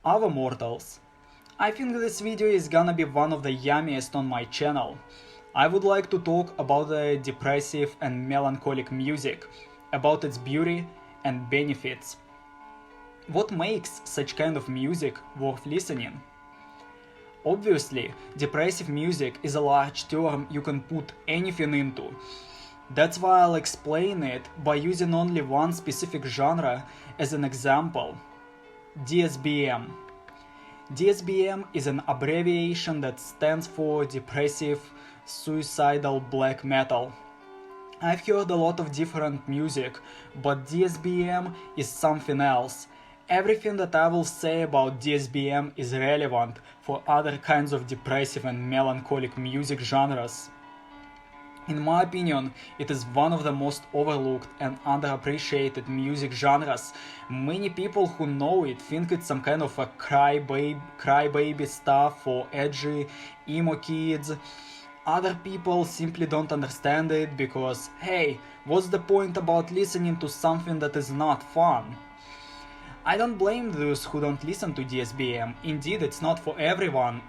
other mortals. I think this video is gonna be one of the yummiest on my channel. I would like to talk about the depressive and melancholic music, about its beauty and benefits. What makes such kind of music worth listening? Obviously, depressive music is a large term you can put anything into. That's why I'll explain it by using only one specific genre as an example. DSBM. DSBM is an abbreviation that stands for Depressive Suicidal Black Metal. I've heard a lot of different music, but DSBM is something else. Everything that I will say about DSBM is relevant for other kinds of depressive and melancholic music genres. In my opinion, it is one of the most overlooked and underappreciated music genres. Many people who know it think it's some kind of a crybaby stuff for edgy, emo kids. Other people simply don't understand it because, hey, what's the point about listening to something that is not fun? I don't blame those who don't listen to DSBM. Indeed, it's not for everyone.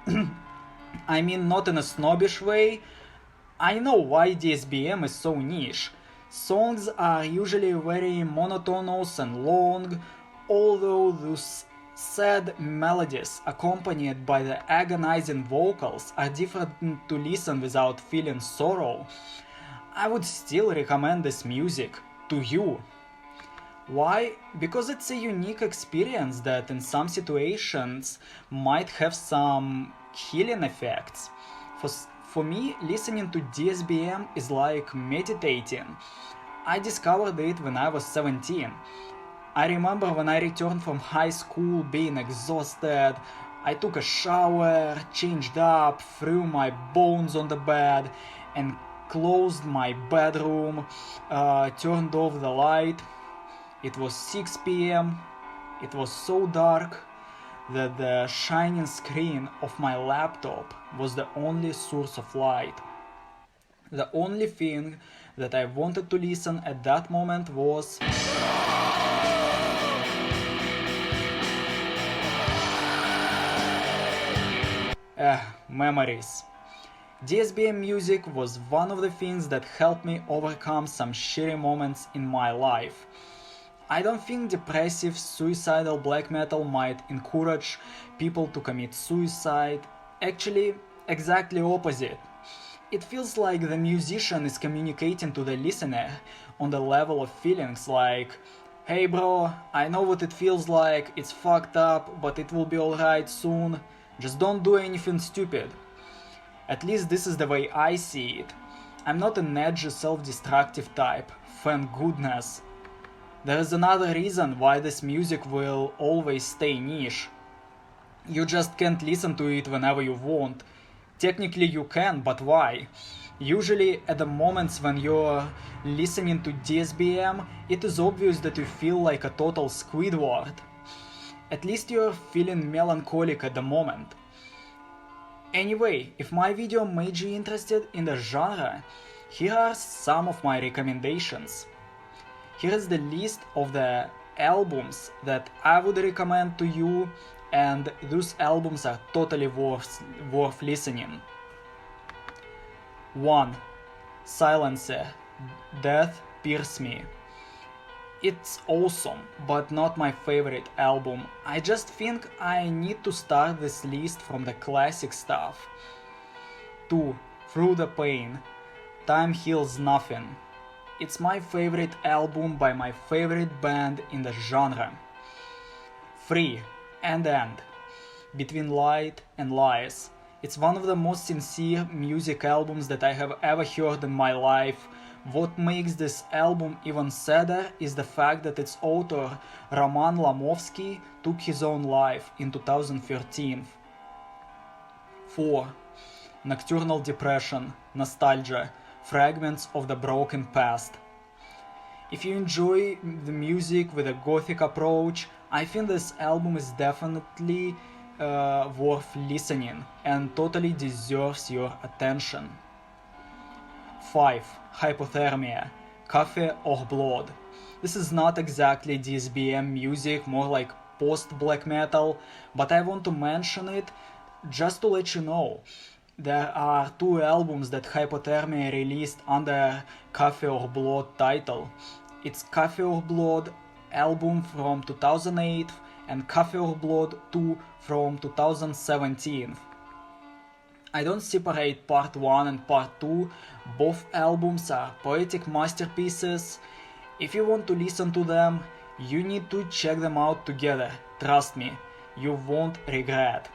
I mean, not in a snobbish way. I know why DSBM is so niche. Songs are usually very monotonous and long, although those sad melodies accompanied by the agonizing vocals are different to listen without feeling sorrow. I would still recommend this music to you. Why? Because it's a unique experience that in some situations might have some healing effects. For me, listening to DSBM is like meditating. I discovered it when I was 17. I remember when I returned from high school being exhausted. I took a shower, changed up, threw my bones on the bed, and closed my bedroom, turned off the light. It was 6 p.m. It was so dark that the shining screen of my laptop was the only source of light. The only thing that I wanted to listen at that moment was memories. DSBM music was one of the things that helped me overcome some shitty moments in my life. I don't think depressive, suicidal black metal might encourage people to commit suicide. Actually, exactly opposite. It feels like the musician is communicating to the listener on the level of feelings like, hey bro, I know what it feels like, it's fucked up, but it will be alright soon. Just don't do anything stupid. At least this is the way I see it. I'm not an edgy, self-destructive type, thank goodness. There is another reason why this music will always stay niche. You just can't listen to it whenever you want. Technically you can, but why? Usually at the moments when you're listening to DSBM, it is obvious that you feel like a total Squidward. At least you're feeling melancholic at the moment. Anyway, if my video made you interested in the genre, here are some of my recommendations. Here is the list of the albums that I would recommend to you, and those albums are totally worth listening. 1. Silencer, Death Pierce Me. It's awesome, but not my favorite album. I just think I need to start this list from the classic stuff. 2. Through the Pain, Time Heals Nothing. It's my favorite album by my favorite band in the genre. 3. End, Between Light and Lies. It's one of the most sincere music albums that I have ever heard in my life. What makes this album even sadder is the fact that its author, Roman Lamovsky, took his own life in 2013. 4. Nocturnal Depression, Nostalgia, Fragments of the Broken Past. If you enjoy the music with a gothic approach, I think this album is definitely worth listening and totally deserves your attention. 5. Hypothermia, Kaffe or Blod. This is not exactly DSBM music, more like post-black metal, but I want to mention it just to let you know. There are two albums that Hypothermia released under Kaffe or Blod title. It's Kaffe or Blod album from 2008 and Kaffe or Blod 2 from 2017. I don't separate part 1 and part 2, both albums are poetic masterpieces. If you want to listen to them, you need to check them out together, trust me, you won't regret.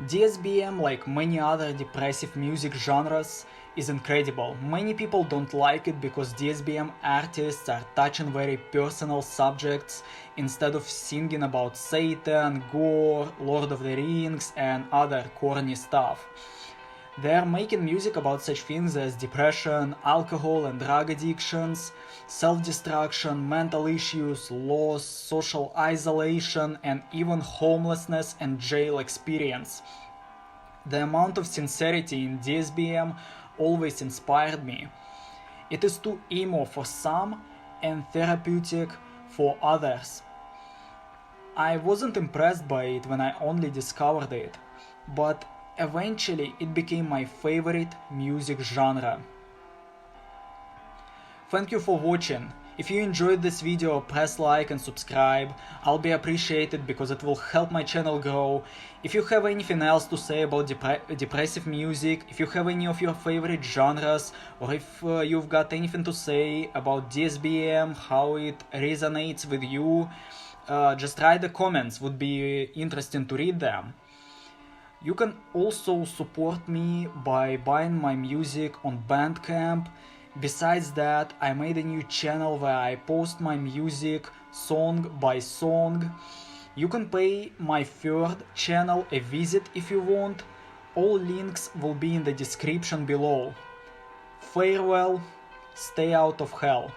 DSBM, like many other depressive music genres, is incredible. Many people don't like it because DSBM artists are touching very personal subjects instead of singing about Satan, gore, Lord of the Rings and other corny stuff. They are making music about such things as depression, alcohol and drug addictions, self-destruction, mental issues, loss, social isolation and even homelessness and jail experience. The amount of sincerity in DSBM always inspired me. It is too emo for some and therapeutic for others. I wasn't impressed by it when I only discovered it, but eventually it became my favorite music genre. Thank you for watching. If you enjoyed this video, press like and subscribe. I'll be appreciated because it will help my channel grow. If you have anything else to say about depressive music, if you have any of your favorite genres, or if you've got anything to say about DSBM, how it resonates with you, just write the comments, would be interesting to read them. You can also support me by buying my music on Bandcamp. Besides that, I made a new channel where I post my music song by song. You can pay my third channel a visit if you want. All links will be in the description below. Farewell, stay out of hell.